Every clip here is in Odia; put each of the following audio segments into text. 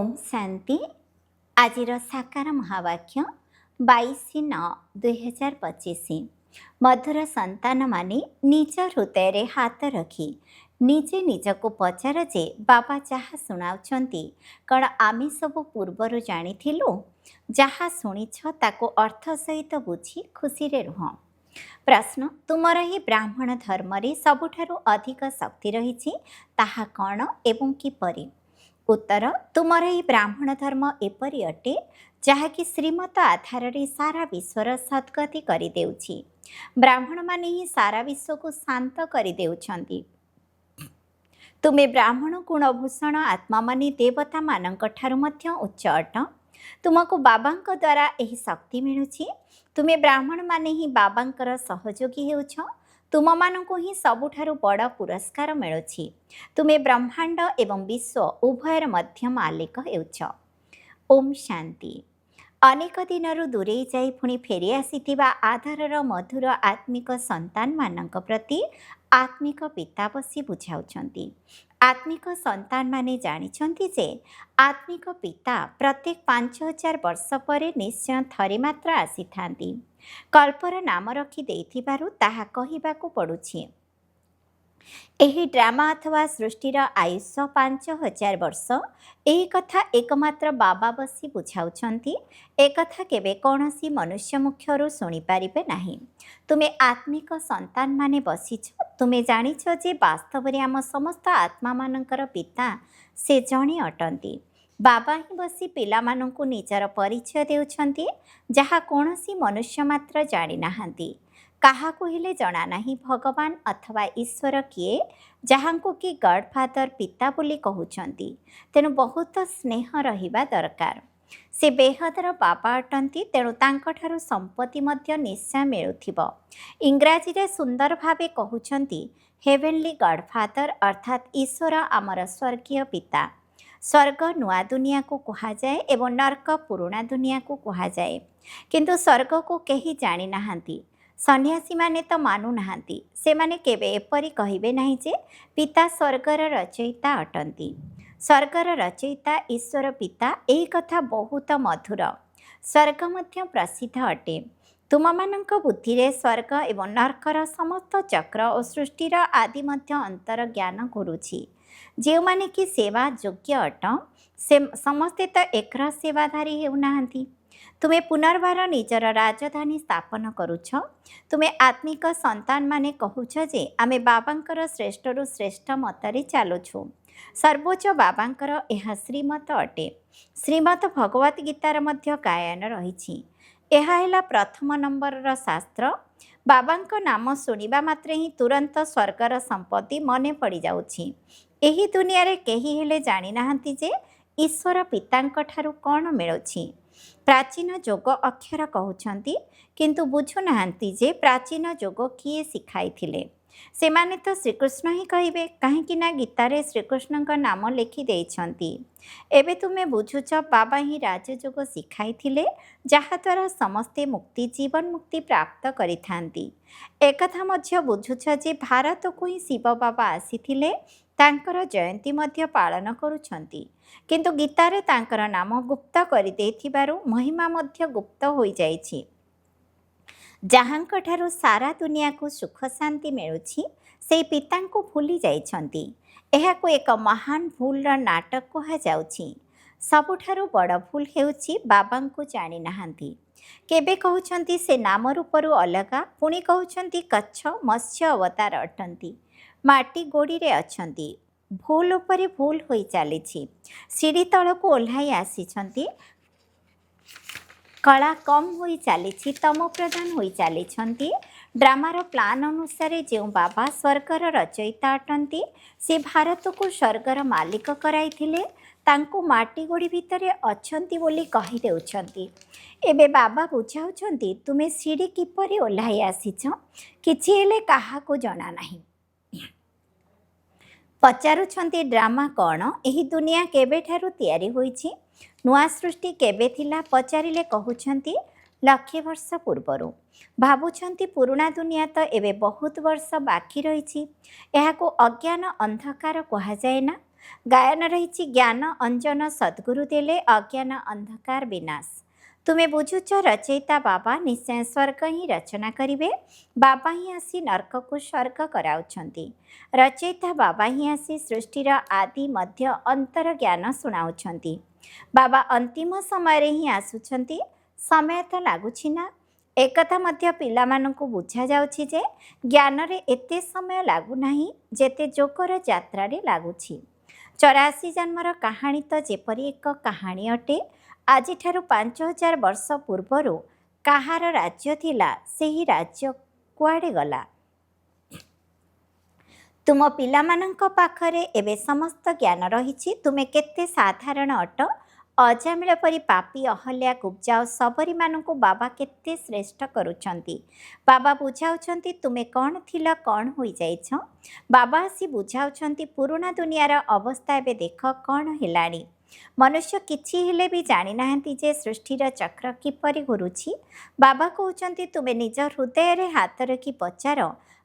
ओम शांति। आज साकार महावाक्य 22/9/2025। मधुर संतान माने निज हृदय रे हाथ रखी निजे निज को पचार जे बाबा जहाँ शुणाउछंती कण आमे सब पूर्वर जानिथिलु। जहाँ शुणिछ ताको अर्थ सहित बुझी खुशी रे रुह। प्रश्न, तुमर ही ब्राह्मण धर्म रे सबुठारु अधिक शक्ति रही ताहा कण एवं किपरि? उत्तर, तुमर ही ब्राह्मण धर्म एपरि अटे जहाँकि श्रीमत आधार रे सारा विश्वर सद्गति करि देउछि। ब्राह्मण माने ही सारा विश्व को शांत करि देउछंती। तुमे ब्राह्मण गुणभूषण आत्मा माने देवता मानक ठारु मध्य उच्च अट। तुमको बाबांक द्वारा एही शक्ति मिलुछि। तुमे ब्राह्मण माने ही बाबांकर सहयोगी हेउछ। तुम मानकु ही सबुठारु बड़ पुरस्कार मिलुछि। तुमे ब्रह्मांड एवं विश्व उभयर मध्य मालिक हेउछ। ओम शांति। अनेक दिनरु दूरे जाई पुणी फेरी आसीथिबा आधारर मधुर आत्मिक संतान मानक प्रति आत्मिक पिता बसी बुझाउछंती। आत्मिक संतान माने जानिछंती जे आत्मिक पिता प्रत्येक 5000 वर्ष परे निश्चय थरे मात्र आसीथांती। कल्पर नाम रखी देइथिबारु ताहा कहिबाकु पडुछि। एही ड्रामा अथवा सृष्टिर आयुष 5000 वर्ष। एही कथा एकमात्र बाबा बसी बुझाउछंती। एकथा केबे कौनसी मनुष्य मुख्यरु सुनी पारिबे नाही। तुमे आत्मिक संतान माने बसिछ। तुमे जानिछ जे वास्तव रे आम समस्त आत्मा मानकर पिता से जणे अटंती। बाबा ही बसी पिला मानंकु निजर परिचय देउछंती जहा कौनसी मनुष्य मात्र जानि नाहांती। काहाकु हेले जना नाही भगवान अथवा ईश्वर किए जहाँकु कि गॉडफादर पिता बोली कहउछंती। तेणु बहुत स्नेह रहिबा दरकार। से बेहदर बाबा अटंती। तेणु तांकठारु संपत्ति मध्य निश्चय मिलुथिबो। इंग्राजी रे सुंदर भावे कहउछंती हेवेनली गॉडफादर अर्थात ईश्वर आमर स्वर्गीय पिता। स्वर्ग नुआ दुनिया को कहा जाए एवं नरक पुराणा दुनिया को कहा जाए। किंतु स्वर्ग को कहीं जानी नाहांती। सन्यासी माने तो मानु नाहांती। से माने केबे एपरि कहिबे नाही जे पिता स्वर्गर रचयिता अटंती। स्वर्गर रचयिता ईश्वर पिता एही कथा बहुत मधुर। स्वर्ग मध्य प्रसिद्ध अटे। तुममानंक बुद्धि रे स्वर्ग एवं नरकर समस्त चक्र और सृष्टिर आदि मध्य अंतर ज्ञान घुरुछि। जे माने कि सेवा योग्य अट से समस्ते तो एकर सेवाधारी हेउ नाहांती। तुमे पुनर्बार निजर राजधानी स्थापन करुछ। तुमे आत्मिक संतान माने कहूछ जे आमे बाबांकर श्रेष्ठरु श्रेष्ठ मतरे चालुछु। सर्वोच्च बाबांकर एहा श्रीमत अटे। श्रीमत भगवत गीतार मध्य गायन रहिछि। एहा हेला प्रथम नंबरर शास्त्र। बाबांक नाम सुनिबा मात्रे ही तुरंत स्वर्गर संपत्ति मने पड़ी जाउछि। एही दुनिया रे केही हेले जानि नाहांती जे ईश्वर पितांक ठारु कोन मिलुछि। प्राचीन जोग अक्षर कहउछंती किंतु बुझु नाहांती जे प्राचीन जोग किए सिखाइथिले। सेमाने तो श्रीकृष्ण ही कहिबे काहेकि ना गीता रे श्रीकृष्णଙ୍କ नाम लेखि देइछंती। एबे तुमे बुझुछ बाबा ही राजयोग सिखाइथिले जहा द्वारा समस्ते मुक्ति जीवन मुक्ति प्राप्त करिथांती। एकथा मध्य बुझुछ जे भारत को ही शिव बाबा आसीथिले तांकर जयंती मध्य पालन करुछंती। किंतु गीता रे तांकर नाम गुप्त करि देथिबारु महिमा मध्य गुप्त होई जाइछि। जहाँक ठारु सारा दुनिया को सुख शांति मिलुछि से पिता को भूली जाइछंती। एहाको एक महान भूलर नाटक कहा जाउछि। सबुठारु बड़ भूल हेउछि बाबा को जानि नाहांती। केबे कहउछंती से नाम रूपरु अलगा, पुणी कहउछंती कच्छ मत्स्य अवतार अटंती। माटी गोड़ी रे अछंती। भूल उपरे भूल होई चालिछि। सीढ़ी तलको ओह्लाई आसीछंती। कला कम होई चालिछि, तम प्रधान होई चालिछंती। ड्रामार प्लान अनुसार जो बाबा स्वर्गर रचयिता अटंती से भारत को स्वर्गर मालिक कराइथिले तांको माटी गोड़ी भितरे अछंती बोली कहि देउछंती। एबे बाबा बुझाउछंती तुमे सीढ़ी किपरि ओह्लाई आसीछ किछि हेले काहाको जना नाही। पचारुछंती ड्रामा कौन, एही दुनिया केबे ठारु तैयारी होईछि, नुआ सृष्टि केबे थिला पचारिले कहउछंती लक्षे वर्ष पूर्वरु। भावुछंती पुराणा दुनिया तो एबे बहुत वर्ष बाकी रहिछि। एहाको अज्ञान अंधकार कहा जाए ना। ଗାୟନ ରହିଛି ଜ୍ଞାନ ଅଞ୍ଜନ ସଦ୍ଗୁରୁ ଦେଲେ ଅଜ୍ଞାନ ଅନ୍ଧକାର ବିନାଶ। ତୁମେ ବୁଝୁଛ ରଚୟିତା ବାବା ନିଶ୍ଚୟ ସ୍ୱର୍ଗ ହିଁ ରଚନା କରିବେ। ବାବା ହିଁ ଆସି ନର୍କକୁ ସ୍ୱର୍ଗ କରାଉଛନ୍ତି। ରଚୟିତା ବାବା ହିଁ ଆସି ସୃଷ୍ଟିର ଆଦି ମଧ୍ୟ ଅନ୍ତର ଜ୍ଞାନ ଶୁଣାଉଛନ୍ତି। ବାବା ଅନ୍ତିମ ସମୟରେ ହିଁ ଆସୁଛନ୍ତି। ସମୟ ତ ଲାଗୁଛି ନା? ଏକଥା ମଧ୍ୟ ପିଲାମାନଙ୍କୁ ବୁଝାଯାଉଛି ଯେ ଜ୍ଞାନରେ ଏତେ ସମୟ ଲାଗୁନାହିଁ ଯେତେ ଯୋଗର ଯାତ୍ରାରେ ଲାଗୁଛି। 84 ଜନ୍ମର କାହାଣୀ ତ ଯେପରି ଏକ କାହାଣୀ ଅଟେ। ଆଜିଠାରୁ 5000 ବର୍ଷ ପୂର୍ବରୁ କାହାର ରାଜ୍ୟ ଥିଲା, ସେହି ରାଜ୍ୟ କୁଆଡ଼େ ଗଲା? ତୁମ ପିଲାମାନଙ୍କ ପାଖରେ ଏବେ ସମସ୍ତ ଜ୍ଞାନ ରହିଛି। ତୁମେ କେତେ ସାଧାରଣ ଅଟ। ଅଜାମିଳ ପରି ପାପୀ ଅହଲ୍ୟା କୁବ୍ଜା ଓ ସବରୀମାନଙ୍କୁ ବାବା କେତେ ଶ୍ରେଷ୍ଠ କରୁଛନ୍ତି। ବାବା ବୁଝାଉଛନ୍ତି ତୁମେ କ'ଣ ଥିଲ, କ'ଣ ହୋଇଯାଇଛ। ବାବା ଆସି ବୁଝାଉଛନ୍ତି ପୁରୁଣା ଦୁନିଆର ଅବସ୍ଥା ଏବେ ଦେଖ କ'ଣ ହେଲାଣି। ମନୁଷ୍ୟ କିଛି ହେଲେ ବି ଜାଣିନାହାନ୍ତି ଯେ ସୃଷ୍ଟିର ଚକ୍ର କିପରି ଘୁରୁଛି। ବାବା କହୁଛନ୍ତି ତୁମେ ନିଜ ହୃଦୟରେ ହାତ ରଖି ପଚାର,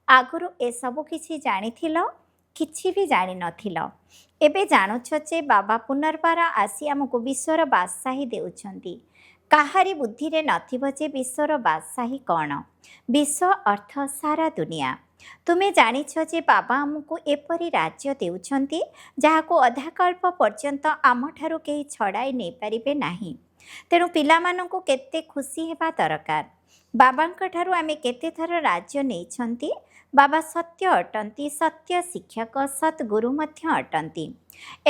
ଆଗରୁ ଏସବୁ କିଛି ଜାଣିଥିଲ? କିଛି ବି ଜାଣିନଥିଲ। ଏବେ ଜାଣୁଛ ଯେ ବାବା ପୁନର୍ବାର ଆସି ଆମକୁ ବିଶ୍ୱର ବାଦଶାହୀ ଦେଉଛନ୍ତି। କାହାରି ବୁଦ୍ଧିରେ ନଥିବ ଯେ ବିଶ୍ୱର ବାଦଶାହୀ କ'ଣ। ବିଶ୍ୱ ଅର୍ଥ ସାରା ଦୁନିଆ। ତୁମେ ଜାଣିଛ ଯେ ବାବା ଆମକୁ ଏପରି ରାଜ୍ୟ ଦେଉଛନ୍ତି ଯାହାକୁ ଅଧାକଳ୍ପ ପର୍ଯ୍ୟନ୍ତ ଆମଠାରୁ କେହି ଛଡ଼ାଇ ନେଇପାରିବେ ନାହିଁ। ତେଣୁ ପିଲାମାନଙ୍କୁ କେତେ ଖୁସି ହେବା ଦରକାର। ବାବାଙ୍କ ଠାରୁ ଆମେ କେତେଥର ରାଜ୍ୟ ନେଇଛନ୍ତି। ବାବା ସତ୍ୟ ଅଟନ୍ତି, ସତ୍ୟ ଶିକ୍ଷକ, ସଦ୍ଗୁରୁ ମଧ୍ୟ ଅଟନ୍ତି।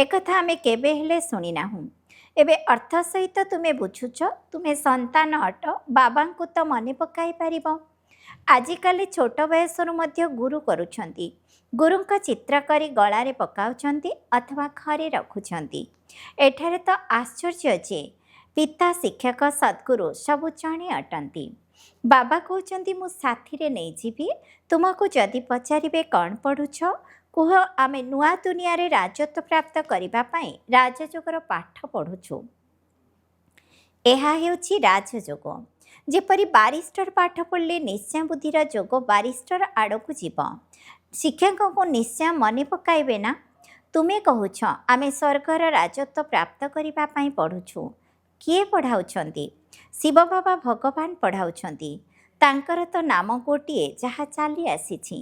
ଏକଥା ଆମେ କେବେ ହେଲେ ଶୁଣିନାହୁଁ। ଏବେ ଅର୍ଥ ସହିତ ତୁମେ ବୁଝୁଛ ତୁମେ ସନ୍ତାନ ଅଟ। ବାବାଙ୍କୁ ତ ମନେ ପକାଇ ପାରିବ। ଆଜିକାଲି ଛୋଟ ବୟସରୁ ମଧ୍ୟ ଗୁରୁ କରୁଛନ୍ତି। ଗୁରୁଙ୍କ ଚିତ୍ର କରି ଗଳାରେ ପକାଉଛନ୍ତି ଅଥବା ଘରେ ରଖୁଛନ୍ତି। ଏଠାରେ ତ ଆଶ୍ଚର୍ଯ୍ୟ ଯେ ପିତା, ଶିକ୍ଷକ, ସଦ୍ଗୁରୁ ସବୁ ଜଣେ ଅଟନ୍ତି। ବାବା କହୁଛନ୍ତି ମୁଁ ସାଥିରେ ନେଇଯିବି। ତୁମକୁ ଯଦି ପଚାରିବେ କ'ଣ ପଢ଼ୁଛ, କୁହ ଆମେ ନୂଆ ଦୁନିଆରେ ରାଜତ୍ୱ ପ୍ରାପ୍ତ କରିବା ପାଇଁ ରାଜଯୋଗର ପାଠ ପଢ଼ୁଛୁ। ଏହା ହେଉଛି ରାଜଯୋଗ। ଯେପରି ବାରିଷ୍ଟର ପାଠ ପଢ଼ିଲେ ନିଶ୍ଚୟ ବୁଦ୍ଧିର ଯୋଗ ବାରିଷ୍ଟର ଆଡ଼କୁ ଯିବ। ଶିକ୍ଷକଙ୍କୁ ନିଶ୍ଚୟ ମନେ ପକାଇବେ ନା? ତୁମେ କହୁଛ ଆମେ ସ୍ୱର୍ଗର ରାଜତ୍ୱ ପ୍ରାପ୍ତ କରିବା ପାଇଁ ପଢ଼ୁଛୁ। କିଏ ପଢ଼ାଉଛନ୍ତି? ଶିବ ବାବା ଭଗବାନ ପଢ଼ାଉଛନ୍ତି। ତାଙ୍କର ତ ନାମ ଗୋଟିଏ ଯାହା ଚାଲି ଆସିଛି।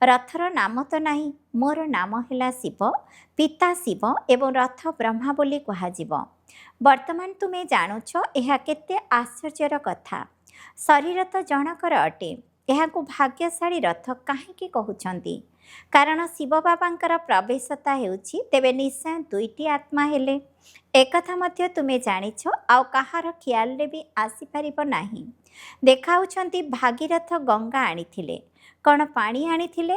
ରଥର ନାମ ତ ନାହିଁ। ମୋର ନାମ ହେଲା ଶିବ, ପିତା ଶିବ ଏବଂ ରଥ ବ୍ରହ୍ମା ବୋଲି କୁହାଯିବ। ବର୍ତ୍ତମାନ ତୁମେ ଜାଣୁଛ ଏହା କେତେ ଆଶ୍ଚର୍ଯ୍ୟର କଥା। ଶରୀର ତ ଜଣକର ଅଟେ। ଏହାକୁ ଭାଗ୍ୟଶାଳୀ ରଥ କାହିଁକି କହୁଛନ୍ତି? କାରଣ ଶିବ ବାବାଙ୍କର ପ୍ରବେଶତା ହେଉଛି ତେବେ ନିଶ୍ଚୟ ଦୁଇଟି ଆତ୍ମା ହେଲେ। ଏକଥା ମଧ୍ୟ ତୁମେ ଜାଣିଛ, ଆଉ କାହାର ଖିଆଲରେ ବି ଆସିପାରିବ ନାହିଁ। ଦେଖାଉଛନ୍ତି ଭାଗୀରଥ ଗଙ୍ଗା ଆଣିଥିଲେ। କ'ଣ ପାଣି ଆଣିଥିଲେ?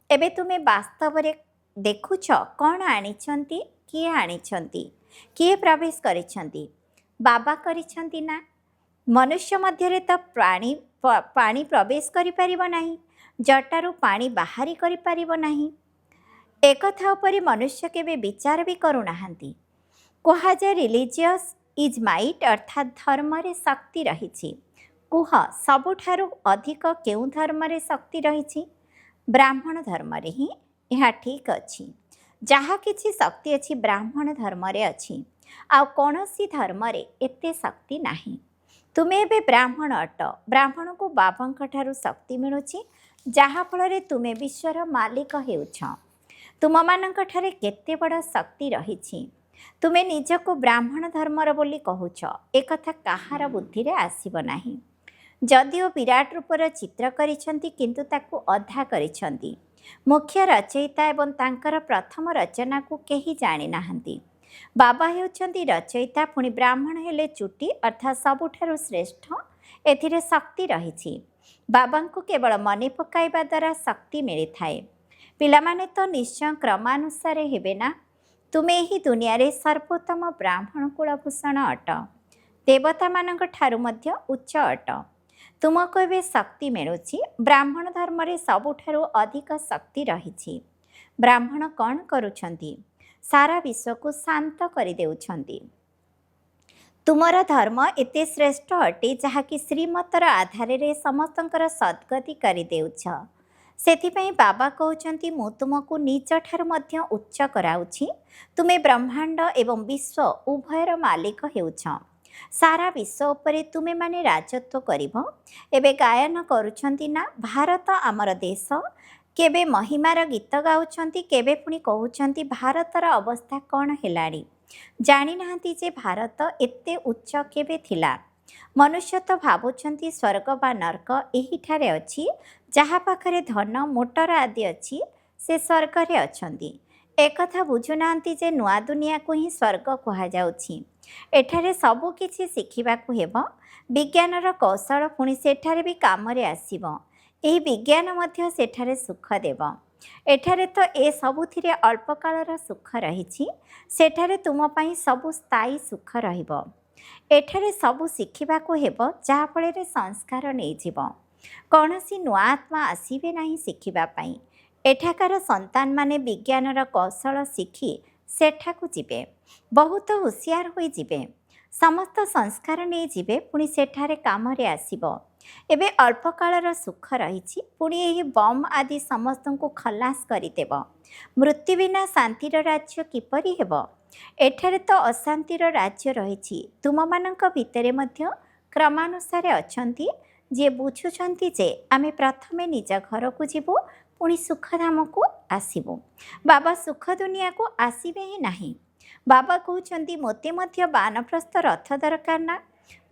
ଏବେ ତୁମେ ବାସ୍ତବରେ ଦେଖୁଛ କ'ଣ ଆଣିଛନ୍ତି? କିଏ ଆଣିଛନ୍ତି? କିଏ ପ୍ରବେଶ କରିଛନ୍ତି? ବାବା କରିଛନ୍ତି ନା? ମନୁଷ୍ୟ ମଧ୍ୟରେ ତ ପାଣି ପ୍ରବେଶ କରିପାରିବ ନାହିଁ। ଜଟାରୁ ପାଣି ବାହାରି କରିପାରିବ ନାହିଁ। ଏକଥା ଉପରେ ମନୁଷ୍ୟ କେବେ ବିଚାର ବି କରୁନାହାନ୍ତି। କୁହାଯାଏ ରିଲିଜିୟସ୍ ଇଜ୍ ମାଇଟ୍, ଅର୍ଥାତ୍ ଧର୍ମରେ ଶକ୍ତି ରହିଛି। କୁହ ସବୁଠାରୁ ଅଧିକ କେଉଁ ଧର୍ମରେ ଶକ୍ତି ରହିଛି? ବ୍ରାହ୍ମଣ ଧର୍ମରେ ହିଁ। ଏହା ଠିକ୍ ଅଛି। ଯାହା କିଛି ଶକ୍ତି ଅଛି ବ୍ରାହ୍ମଣ ଧର୍ମରେ ଅଛି। ଆଉ କୌଣସି ଧର୍ମରେ ଏତେ ଶକ୍ତି ନାହିଁ। ତୁମେ ଏବେ ବ୍ରାହ୍ମଣ ଅଟ। ବ୍ରାହ୍ମଣକୁ ବାବାଙ୍କ ଠାରୁ ଶକ୍ତି ମିଳୁଛି, ଯାହାଫଳରେ ତୁମେ ବିଶ୍ୱର ମାଲିକ ହେଉଛ। ତୁମମାନଙ୍କ ଠାରେ କେତେ ବଡ଼ ଶକ୍ତି ରହିଛି। ତୁମେ ନିଜକୁ ବ୍ରାହ୍ମଣ ଧର୍ମର ବୋଲି କହୁଛ। ଏକଥା କାହାର ବୁଦ୍ଧିରେ ଆସିବ ନାହିଁ। ଯଦିଓ ବିରାଟ ରୂପର ଚିତ୍ର କରିଛନ୍ତି କିନ୍ତୁ ତାକୁ ଅଧା କରିଛନ୍ତି। ମୁଖ୍ୟ ରଚୟିତା ଏବଂ ତାଙ୍କର ପ୍ରଥମ ରଚନାକୁ କେହି ଜାଣିନାହାନ୍ତି। ବାବା ହେଉଛନ୍ତି ରଚୟିତା, ପୁଣି ବ୍ରାହ୍ମଣ ହେଲେ ଚୁଟି, ଅର୍ଥାତ୍ ସବୁଠାରୁ ଶ୍ରେଷ୍ଠ। ଏଥିରେ ଶକ୍ତି ରହିଛି। ବାବାଙ୍କୁ କେବଳ ମନେ ପକାଇବା ଦ୍ୱାରା ଶକ୍ତି ମିଳିଥାଏ। ପିଲାମାନେ ତ ନିଶ୍ଚୟ କ୍ରମାନୁସାରେ ହେବେ ନା? ତୁମେ ଏହି ଦୁନିଆରେ ସର୍ବୋତ୍ତମ ବ୍ରାହ୍ମଣ କୁଳଭୂଷଣ ଅଟ। ଦେବତାମାନଙ୍କ ଠାରୁ ମଧ୍ୟ ଉଚ୍ଚ ଅଟ। ତୁମକୁ ଏବେ ଶକ୍ତି ମିଳୁଛି। ବ୍ରାହ୍ମଣ ଧର୍ମରେ ସବୁଠାରୁ ଅଧିକ ଶକ୍ତି ରହିଛି। ବ୍ରାହ୍ମଣ କ'ଣ କରୁଛନ୍ତି? ସାରା ବିଶ୍ୱକୁ ଶାନ୍ତ କରିଦେଉଛନ୍ତି। ତୁମର ଧର୍ମ ଏତେ ଶ୍ରେଷ୍ଠ ଅଟେ ଯାହାକି ଶ୍ରୀମତର ଆଧାରରେ ସମସ୍ତଙ୍କର ସଦ୍ଗତି କରିଦେଉଛ। ସେଥିପାଇଁ ବାବା କହୁଛନ୍ତି ମୁଁ ତୁମକୁ ନିଜଠାରୁ ମଧ୍ୟ ଉଚ୍ଚ କରାଉଛି। ତୁମେ ବ୍ରହ୍ମାଣ୍ଡ ଏବଂ ବିଶ୍ୱ ଉଭୟର ମାଲିକ ହେଉଛ। ସାରା ବିଶ୍ୱ ଉପରେ ତୁମେମାନେ ରାଜତ୍ୱ କରିବ। ଏବେ ଗାୟନ କରୁଛନ୍ତି ନା ଭାରତ ଆମର ଦେଶ। କେବେ ମହିମାର ଗୀତ ଗାଉଛନ୍ତି, କେବେ ପୁଣି କହୁଛନ୍ତି ଭାରତର ଅବସ୍ଥା କ'ଣ ହେଲାଣି। ଜାଣିନାହାନ୍ତି ଯେ ଭାରତ ଏତେ ଉଚ୍ଚ କେବେ ଥିଲା। ମନୁଷ୍ୟ ତ ଭାବୁଛନ୍ତି ସ୍ୱର୍ଗ ବା ନର୍କ ଏହିଠାରେ ଅଛି। ଯାହା ପାଖରେ ଧନ ମୋଟର ଆଦି ଅଛି ସେ ସ୍ୱର୍ଗରେ ଅଛନ୍ତି। ଏକଥା ବୁଝୁନାହାନ୍ତି ଯେ ନୂଆ ଦୁନିଆକୁ ହିଁ ସ୍ୱର୍ଗ କୁହାଯାଉଛି। ଏଠାରେ ସବୁ କିଛି ଶିଖିବାକୁ ହେବ। ବିଜ୍ଞାନର କୌଶଳ ପୁଣି ସେଠାରେ ବି କାମରେ ଆସିବ। ଏହି ବିଜ୍ଞାନ ମଧ୍ୟ ସେଠାରେ ସୁଖ ଦେବ। ଏଠାରେ ତ ଏ ସବୁଥିରେ ଅଳ୍ପ କାଳର ସୁଖ ରହିଛି। ସେଠାରେ ତୁମ ପାଇଁ ସବୁ ସ୍ଥାୟୀ ସୁଖ ରହିବ। ଏଠାରେ ସବୁ ଶିଖିବାକୁ ହେବ, ଯାହାଫଳରେ ସଂସ୍କାର ନେଇଯିବ। କୌଣସି ନୂଆ ଆତ୍ମା ଆସିବେ ନାହିଁ ଶିଖିବା ପାଇଁ। ଏଠାକାର ସନ୍ତାନମାନେ ବିଜ୍ଞାନର କୌଶଳ ଶିଖି ସେଠାକୁ ଯିବେ। ବହୁତ ହୁସିଆର ହୋଇଯିବେ। ସମସ୍ତ ସଂସ୍କାର ନେଇଯିବେ, ପୁଣି ସେଠାରେ କାମରେ ଆସିବ। ଏବେ ଅଳ୍ପ କାଳର ସୁଖ ରହିଛି, ପୁଣି ଏହି ବମ୍ ଆଦି ସମସ୍ତଙ୍କୁ ଖଲାସ କରିଦେବ। ମୃତ୍ୟୁ ବିନା ଶାନ୍ତିର ରାଜ୍ୟ କିପରି ହେବ? ଏଠାରେ ତ ଅଶାନ୍ତିର ରାଜ୍ୟ ରହିଛି। ତୁମମାନଙ୍କ ଭିତରେ ମଧ୍ୟ କ୍ରମାନୁସାରେ ଅଛନ୍ତି ଯିଏ ବୁଝୁଛନ୍ତି ଯେ ଆମେ ପ୍ରଥମେ ନିଜ ଘରକୁ ଯିବୁ, ପୁଣି ସୁଖଧାମକୁ ଆସିବୁ। ବାବା ସୁଖ ଦୁନିଆକୁ ଆସିବେ ହିଁ ନାହିଁ। ବାବା କହୁଛନ୍ତି ମୋତେ ମଧ୍ୟ ବାନପ୍ରସ୍ଥ ରଥ ଦରକାର ନା।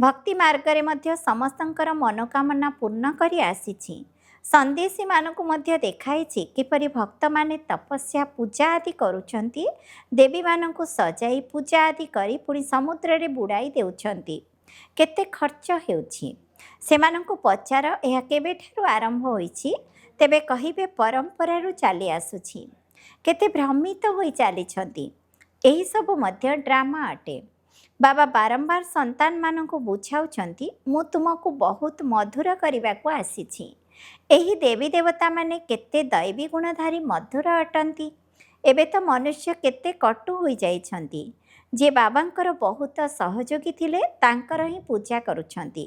ଭକ୍ତି ମାର୍ଗରେ ମଧ୍ୟ ସମସ୍ତଙ୍କର ମନୋକାମନା ପୂର୍ଣ୍ଣ କରି ଆସିଛି। ସନ୍ଦେଶୀମାନଙ୍କୁ ମଧ୍ୟ ଦେଖାଇଛି କିପରି ଭକ୍ତମାନେ ତପସ୍ୟା ପୂଜା ଆଦି କରୁଛନ୍ତି। ଦେବୀମାନଙ୍କୁ ସଜାଇ ପୂଜା ଆଦି କରି ପୁଣି ସମୁଦ୍ରରେ ବୁଡ଼ାଇ ଦେଉଛନ୍ତି। କେତେ ଖର୍ଚ୍ଚ ହେଉଛି। ସେମାନଙ୍କୁ ପଚାର ଏହା କେବେଠାରୁ ଆରମ୍ଭ ହୋଇଛି? ତେବେ କହିବେ ପରମ୍ପରାରୁ ଚାଲି ଆସୁଛି। କେତେ ଭ୍ରମିତ ହୋଇ ଚାଲିଛନ୍ତି। ଏହିସବୁ ମଧ୍ୟ ଡ୍ରାମା ଅଟେ। ବାବା ବାରମ୍ବାର ସନ୍ତାନମାନଙ୍କୁ ବୁଝାଉଛନ୍ତି ମୁଁ ତୁମକୁ ବହୁତ ମଧୁର କରିବାକୁ ଆସିଛି। ଏହି ଦେବୀ ଦେବତାମାନେ କେତେ ଦୈବୀ ଗୁଣଧାରୀ ମଧୁର ଅଟନ୍ତି। ଏବେ ତ ମନୁଷ୍ୟ କେତେ କଟୁ ହୋଇଯାଇଛନ୍ତି। ଯିଏ ବାବାଙ୍କର ବହୁତ ସହଯୋଗୀ ଥିଲେ ତାଙ୍କର ହିଁ ପୂଜା କରୁଛନ୍ତି।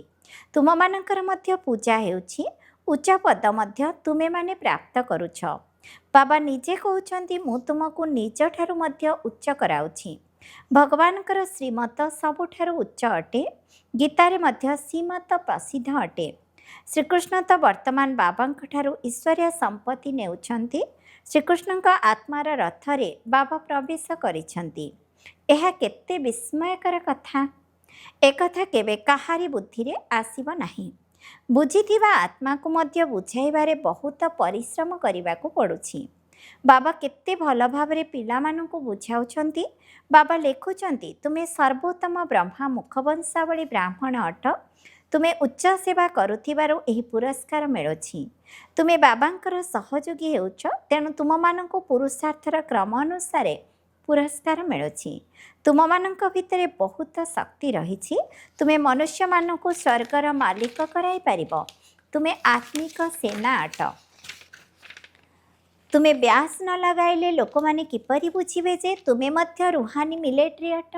ତୁମମାନଙ୍କର ମଧ୍ୟ ପୂଜା ହେଉଛି। ଉଚ୍ଚ ପଦ ମଧ୍ୟ ତୁମେମାନେ ପ୍ରାପ୍ତ କରୁଛ। ବାବା ନିଜେ କହୁଛନ୍ତି ମୁଁ ତୁମକୁ ନିଜଠାରୁ ମଧ୍ୟ ଉଚ୍ଚ କରାଉଛି। ଭଗବାନଙ୍କର ଶ୍ରୀମତ ସବୁଠାରୁ ଉଚ୍ଚ ଅଟେ। ଗୀତାରେ ମଧ୍ୟ ଶ୍ରୀମତ ପ୍ରସିଦ୍ଧ ଅଟେ। ଶ୍ରୀକୃଷ୍ଣ ତ ବର୍ତ୍ତମାନ ବାବାଙ୍କଠାରୁ ଈଶ୍ୱରୀୟ ସମ୍ପତ୍ତି ନେଉଛନ୍ତି। ଶ୍ରୀକୃଷ୍ଣଙ୍କ ଆତ୍ମାର ରଥରେ ବାବା ପ୍ରବେଶ କରିଛନ୍ତି। ଏହା କେତେ ବିସ୍ମୟକର କଥା। ଏକଥା କେବେ କାହାରି ବୁଦ୍ଧିରେ ଆସିବ ନାହିଁ। ବୁଝିଥିବା ଆତ୍ମାକୁ ମଧ୍ୟ ବୁଝାଇବାରେ ବହୁତ ପରିଶ୍ରମ କରିବାକୁ ପଡ଼ୁଛି। ବାବା କେତେ ଭଲ ଭାବରେ ପିଲାମାନଙ୍କୁ ବୁଝାଉଛନ୍ତି। ବାବା ଲେଖୁଛନ୍ତି ତୁମେ ସର୍ବୋତ୍ତମ ବ୍ରହ୍ମା ମୁଖବଂଶାବଳୀ ବ୍ରାହ୍ମଣ ଅଟ। ତୁମେ ଉଚ୍ଚ ସେବା କରୁଥିବାରୁ ଏହି ପୁରସ୍କାର ମିଳୁଛି। ତୁମେ ବାବାଙ୍କର ସହଯୋଗୀ ହେଉଛ, ତେଣୁ ତୁମମାନଙ୍କୁ ପୁରୁଷାର୍ଥର କ୍ରମ ଅନୁସାରେ ପୁରସ୍କାର ମିଳୁଛି। ତୁମମାନଙ୍କ ଭିତରେ ବହୁତ ଶକ୍ତି ରହିଛି। ତୁମେ ମନୁଷ୍ୟମାନଙ୍କୁ ସ୍ୱର୍ଗର ମାଲିକ କରାଇପାରିବ। ତୁମେ ଆତ୍ମିକ ସେନା ଅଟ। ତୁମେ ବ୍ୟାସ ନ ଲଗାଇଲେ ଲୋକମାନେ କିପରି ବୁଝିବେ ଯେ ତୁମେ ମଧ୍ୟ ରୁହାନୀ ମିଲିଟାରୀ ଅଟ।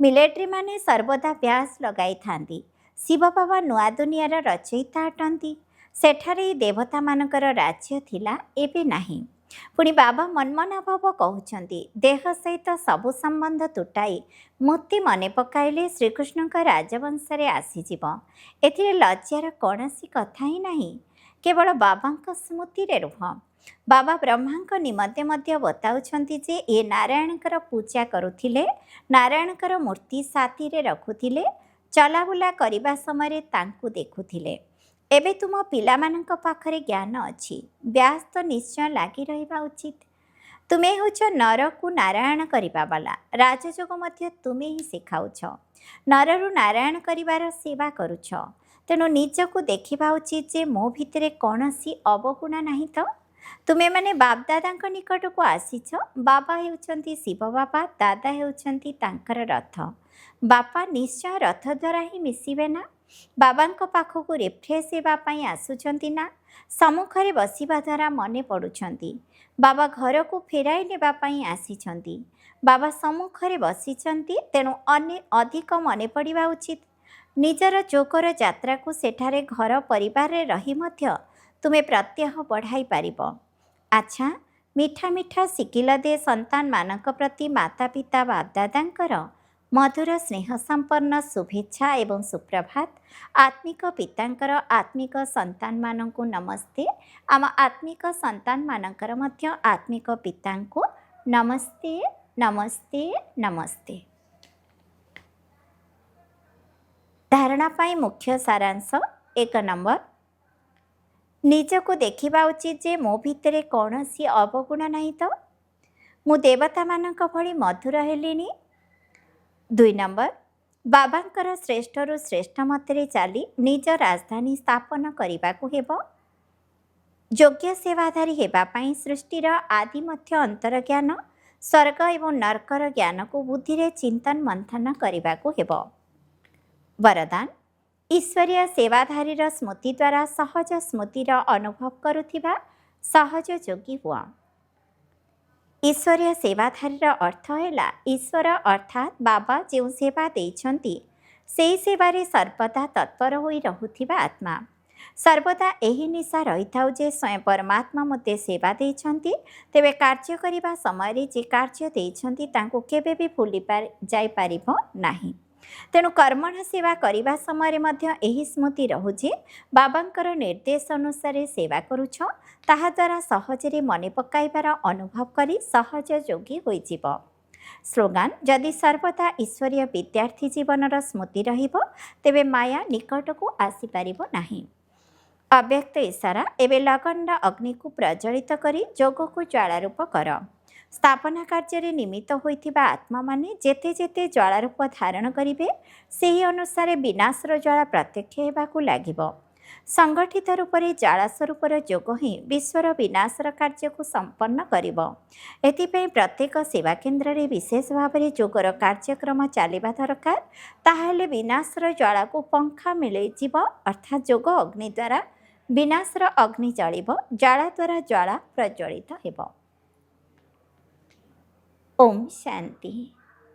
ମିଲିଟାରୀମାନେ ସର୍ବଦା ବ୍ୟାସ ଲଗାଇଥାନ୍ତି। ଶିବ ବାବା ନୂଆ ଦୁନିଆର ରଚୟିତା ଅଟନ୍ତି। ସେଠାରେ ଦେବତାମାନଙ୍କର ରାଜ୍ୟ ଥିଲା, ଏବେ ନାହିଁ। ପୁଣି ବାବା ମନ୍ମନା ଭାବ କହୁଛନ୍ତି ଦେହ ସହିତ ସବୁ ସମ୍ବନ୍ଧ ତୁଟାଇ ମୋତେ ମନେ ପକାଇଲେ ଶ୍ରୀକୃଷ୍ଣଙ୍କ ରାଜବଂଶରେ ଆସିଯିବ। ଏଥିରେ ଲଜ୍ଜାର କୌଣସି କଥା ହିଁ ନାହିଁ। କେବଳ ବାବାଙ୍କ ସ୍ମୃତିରେ ରୁହ। ବାବା ବ୍ରହ୍ମାଙ୍କ ନିମନ୍ତେ ମଧ୍ୟ ବତାଉଛନ୍ତି ଯେ ଏ ନାରାୟଣଙ୍କର ପୂଜା କରୁଥିଲେ। ନାରାୟଣଙ୍କର ମୂର୍ତ୍ତି ସାଥିରେ ରଖୁଥିଲେ। ଚଲାବୁଲା କରିବା ସମୟରେ ତାଙ୍କୁ ଦେଖୁଥିଲେ। ଏବେ ତୁମ ପିଲାମାନଙ୍କ ପାଖରେ ଜ୍ଞାନ ଅଛି। ବ୍ୟାସ ତ ନିଶ୍ଚୟ ଲାଗି ରହିବା ଉଚିତ। ତୁମେ ହେଉଛ ନରକୁ ନାରାୟଣ କରିବା ବାଲା। ରାଜଯୋଗ ମଧ୍ୟ ତୁମେ ହିଁ ଶିଖାଉଛ। ନରରୁ ନାରାୟଣ କରିବାର ସେବା କରୁଛ। ତେଣୁ ନିଜକୁ ଦେଖିବା ଉଚିତ ଯେ ମୋ ଭିତରେ କୌଣସି ଅବଗୁଣ ନାହିଁ ତ। ତୁମେମାନେ ବାପଦାଦାଙ୍କ ନିକଟକୁ ଆସିଛ। ବାବା ହେଉଛନ୍ତି ଶିବ ବାବା, ଦାଦା ହେଉଛନ୍ତି ତାଙ୍କର ରଥ। ବାପା ନିଶ୍ଚୟ ରଥ ଦ୍ୱାରା ହିଁ ମିଶିବେ ନା। ବାବାଙ୍କ ପାଖକୁ ରିଫ୍ରେଶ ହେବା ପାଇଁ ଆସୁଛନ୍ତି ନା। ସମ୍ମୁଖରେ ବସିବା ଦ୍ୱାରା ମନେ ପଡ଼ୁଛନ୍ତି। ବାବା ଘରକୁ ଫେରାଇ ନେବା ପାଇଁ ଆସିଛନ୍ତି। ବାବା ସମ୍ମୁଖରେ ବସିଛନ୍ତି, ତେଣୁ ଅଧିକ ମନେ ପଡ଼ିବା ଉଚିତ। ନିଜର ଚୋକର ଯାତ୍ରାକୁ ସେଠାରେ ଘର ପରିବାରରେ ରହି ମଧ୍ୟ ତୁମେ ପ୍ରତ୍ୟହ ବଢ଼ାଇ ପାରିବ। ଆଚ୍ଛା, ମିଠା ମିଠା ଶିଖିଲ ଦେ ସନ୍ତାନମାନଙ୍କ ପ୍ରତି ମାତା ପିତା ବାପଦାଦାଙ୍କର ମଧୁର ସ୍ନେହ ସମ୍ପନ୍ନ ଶୁଭେଚ୍ଛା ଏବଂ ସୁପ୍ରଭାତ। ଆତ୍ମିକ ପିତାଙ୍କର ଆତ୍ମିକ ସନ୍ତାନମାନଙ୍କୁ ନମସ୍ତେ। ଆମ ଆତ୍ମିକ ସନ୍ତାନମାନଙ୍କର ମଧ୍ୟ ଆତ୍ମିକ ପିତାଙ୍କୁ ନମସ୍ତେ ନମସ୍ତେ ନମସ୍ତେ। ଧାରଣା ପାଇଁ ମୁଖ୍ୟ ସାରାଂଶ। 1 ନମ୍ବର, ନିଜକୁ ଦେଖିବା ଉଚିତ ଯେ ମୋ ଭିତରେ କୌଣସି ଅବଗୁଣ ନାହିଁ ତ? ମୁଁ ଦେବତାମାନଙ୍କ ଭଳି ମଧୁର ହେଲିଣି। 2 ନମ୍ବର, ବାବାଙ୍କର ଶ୍ରେଷ୍ଠରୁ ଶ୍ରେଷ୍ଠ ମତରେ ଚାଲି ନିଜ ରାଜଧାନୀ ସ୍ଥାପନ କରିବାକୁ ହେବ। ଯୋଗ୍ୟ ସେବାଧାରୀ ହେବା ପାଇଁ ସୃଷ୍ଟିର ଆଦି ମଧ୍ୟ ଅନ୍ତର ଜ୍ଞାନ, ସ୍ୱର୍ଗ ଏବଂ ନର୍କର ଜ୍ଞାନକୁ ବୁଦ୍ଧିରେ ଚିନ୍ତନ ମନ୍ଥନ କରିବାକୁ ହେବ। ବରଦାନ, ଈଶ୍ୱରୀୟ ସେବାଧାରୀର ସ୍ମୃତି ଦ୍ୱାରା ସହଜ ସ୍ମୃତିର ଅନୁଭବ କରୁଥିବା ସହଜ ଯୋଗୀ ହୁଅ। ଈଶ୍ୱରୀୟ ସେବାଧାରୀର ଅର୍ଥ ହେଲା ଈଶ୍ୱର ଅର୍ଥାତ୍ ବାବା ଯେଉଁ ସେବା ଦେଇଛନ୍ତି ସେହି ସେବାରେ ସର୍ବଦା ତତ୍ପର ହୋଇ ରହୁଥିବା ଆତ୍ମା। ସର୍ବଦା ଏହି ନିଶା ରହିଥାଉ ଯେ ସ୍ୱୟଂ ପରମାତ୍ମା ମୋତେ ସେବା ଦେଇଛନ୍ତି, ତେବେ କାର୍ଯ୍ୟ କରିବା ସମୟରେ ଯେ କାର୍ଯ୍ୟ ଦେଇଛନ୍ତି ତାଙ୍କୁ କେବେ ବି ଭୁଲି ଯାଇପାରିବ ନାହିଁ। ତେଣୁ କର୍ମଣ ସେବା କରିବା ସମୟରେ ମଧ୍ୟ ଏହି ସ୍ମୃତି ରହୁ ଯେ ବାବାଙ୍କର ନିର୍ଦ୍ଦେଶ ଅନୁସାରେ ସେବା କରୁଛ, ତାହାଦ୍ୱାରା ସହଜରେ ମନେ ପକାଇବାର ଅନୁଭବ କରି ସହଜ ଯୋଗୀ ହୋଇଯିବ। ସ୍ଲୋଗାନ, ଯଦି ସର୍ବଦା ଈଶ୍ୱରୀୟ ବିଦ୍ୟାର୍ଥୀ ଜୀବନର ସ୍ମୃତି ରହିବ ତେବେ ମାୟା ନିକଟକୁ ଆସିପାରିବ ନାହିଁ। ଅବ୍ୟକ୍ତ ଇଶାରା, ଏବେ ଲଗନର ଅଗ୍ନିକୁ ପ୍ରଜ୍ୱଳିତ କରି ଯୋଗକୁ ଜ୍ୱାଳାରୂପ କର। ସ୍ଥାପନା କାର୍ଯ୍ୟରେ ନିମିତ୍ତ ହୋଇଥିବା ଆତ୍ମାମାନେ ଯେତେ ଯେତେ ଜ୍ୱାଳାରୂପ ଧାରଣ କରିବେ ସେହି ଅନୁସାରେ ବିନାଶର ଜ୍ୱାଳା ପ୍ରତ୍ୟକ୍ଷ ହେବାକୁ ଲାଗିବ। ସଂଗଠିତ ରୂପରେ ଜ୍ୱାଳା ସ୍ୱରୂପର ଯୋଗ ହିଁ ବିଶ୍ୱର ବିନାଶର କାର୍ଯ୍ୟକୁ ସମ୍ପନ୍ନ କରିବ। ଏଥିପାଇଁ ପ୍ରତ୍ୟେକ ସେବା କେନ୍ଦ୍ରରେ ବିଶେଷ ଭାବରେ ଯୋଗର କାର୍ଯ୍ୟକ୍ରମ ଚାଲିବା ଦରକାର। ତାହେଲେ ବିନାଶର ଜ୍ୱାଳାକୁ ପଙ୍ଖା ମିଳିଯିବ, ଅର୍ଥାତ୍ ଯୋଗ ଅଗ୍ନି ଦ୍ୱାରା ବିନାଶର ଅଗ୍ନି ଜଳିବ, ଜ୍ୱାଳା ଦ୍ୱାରା ଜ୍ୱାଳା ପ୍ରଜ୍ୱଳିତ ହେବ। ଓମ୍ ଶାନ୍ତି।